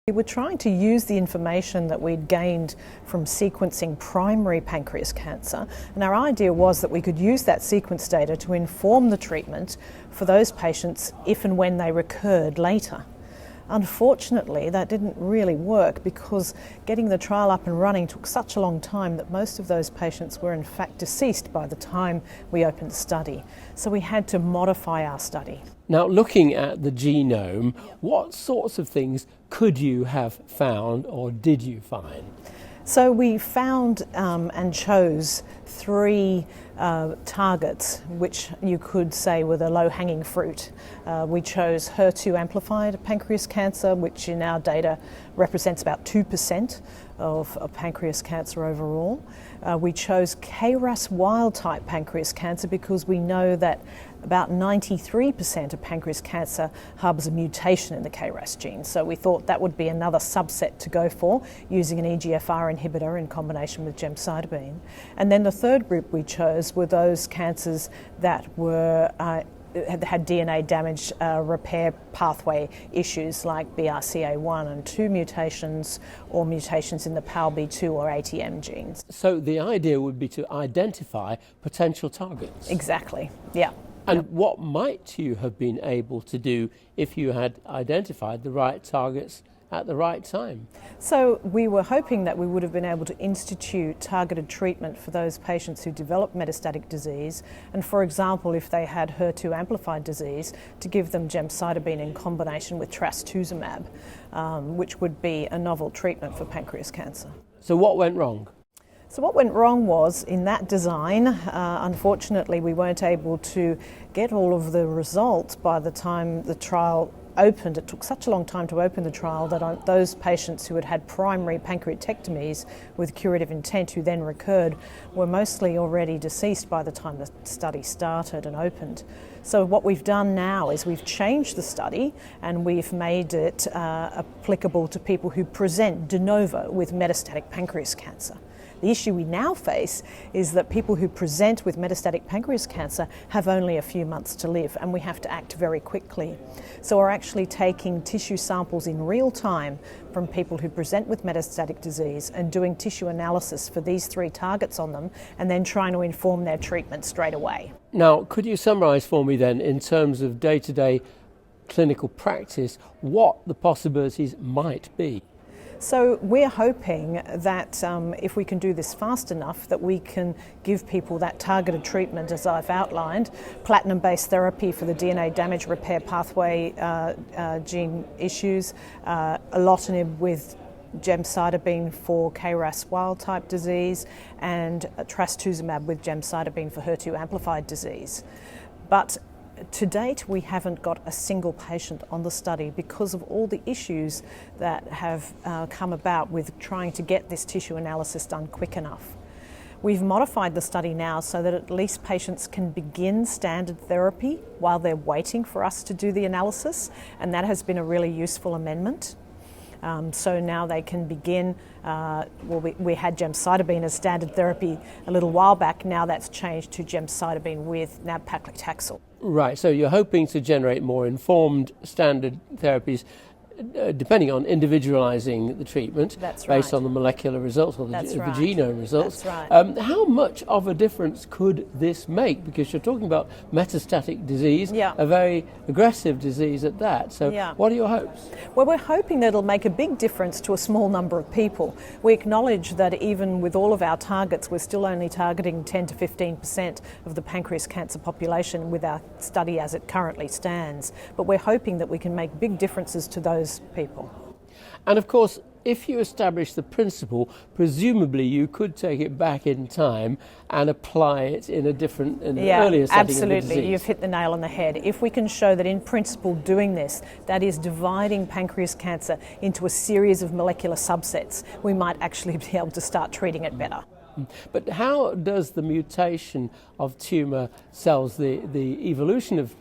We were trying to use the information that we'd gained from sequencing primary pancreas cancer, and our idea was that we could use that sequence data to inform the treatment for those patients if and when they recurred later. Unfortunately, that didn't really work because getting the trial up and running took such a long time that most of those patients were in fact deceased by the time we opened the study. So we had to modify our study. Now, looking at the genome, what sorts of things could you have found or did you find? So we found and chose 3 targets which you could say were the low-hanging fruit. We chose HER2 amplified pancreas cancer, which in our data represents about 2% of pancreas cancer overall. We chose KRAS wild-type pancreas cancer because we know that about 93% of pancreas cancer harbours a mutation in the KRAS gene. So we thought that would be another subset to go for using an EGFR inhibitor in combination with gemcitabine. And then the third group we chose were those cancers that were had DNA damage repair pathway issues like BRCA1 and 2 mutations or mutations in the PALB2 or ATM genes. So the idea would be to identify potential targets. Exactly, yeah. And what might you have been able to do if you had identified the right targets at the right time? So we were hoping that we would have been able to institute targeted treatment for those patients who develop metastatic disease, and for example, if they had HER2 amplified disease, to give them gemcitabine in combination with trastuzumab, which would be a novel treatment for pancreas cancer. So what went wrong? So what went wrong was, in that design, unfortunately we weren't able to get all of the results by the time the trial opened. It took such a long time to open the trial that those patients who had had primary pancreatectomies with curative intent who then recurred were mostly already deceased by the time the study started and opened. So what we've done now is we've changed the study and we've made it applicable to people who present de novo with metastatic pancreas cancer. The issue we now face is that people who present with metastatic pancreas cancer have only a few months to live, and we have to act very quickly. So we're actually taking tissue samples in real time from people who present with metastatic disease and doing tissue analysis for these 3 targets on them and then trying to inform their treatment straight away. Now, could you summarise for me then, in terms of day-to-day clinical practice, what the possibilities might be? So we're hoping that if we can do this fast enough, that we can give people that targeted treatment as I've outlined, platinum-based therapy for the DNA damage repair pathway gene issues, alotinib with gemcitabine for KRAS wild-type disease, and trastuzumab with gemcitabine for HER2 amplified disease. But to date, we haven't got a single patient on the study because of all the issues that have come about with trying to get this tissue analysis done quick enough. We've modified the study now so that at least patients can begin standard therapy while they're waiting for us to do the analysis, and that has been a really useful amendment. So now they can begin, we had gemcitabine as standard therapy a little while back. Now that's changed to gemcitabine with nab-paclitaxel. Right, so you're hoping to generate more informed standard therapies depending on individualising the treatment based on the molecular results or the genome results. That's right. How much of a difference could this make? Because you're talking about metastatic disease, a very aggressive disease at that. So what are your hopes? Well, we're hoping that it'll make a big difference to a small number of people. We acknowledge that even with all of our targets, we're still only targeting 10 to 15% of the pancreas cancer population with our study as it currently stands. But we're hoping that we can make big differences to those people. And of course, if you establish the principle, presumably you could take it back in time and apply it in a different, earlier setting absolutely. of the disease. You've hit the nail on the head. If we can show that in principle doing this, that is dividing pancreas cancer into a series of molecular subsets, we might actually be able to start treating it better. But how does the mutation of tumour cells, the evolution of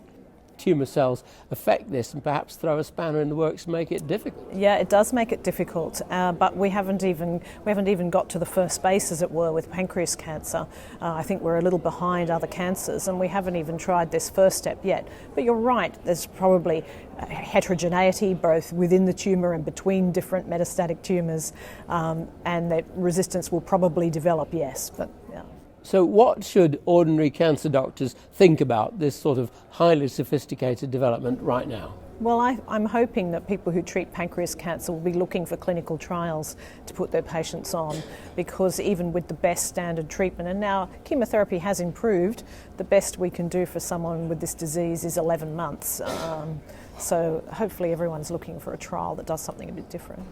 tumour cells affect this and perhaps throw a spanner in the works and make it difficult. Yeah, it does make it difficult, but we haven't even got to the first base, as it were, with pancreas cancer. I think we're a little behind other cancers, and we haven't even tried this first step yet. But you're right, there's probably heterogeneity both within the tumour and between different metastatic tumours, and that resistance will probably develop, yes. But yeah. So what should ordinary cancer doctors think about this sort of highly sophisticated development right now? Well, I'm hoping that people who treat pancreas cancer will be looking for clinical trials to put their patients on, because even with the best standard treatment, and now chemotherapy has improved, the best we can do for someone with this disease is 11 months. So hopefully everyone's looking for a trial that does something a bit different.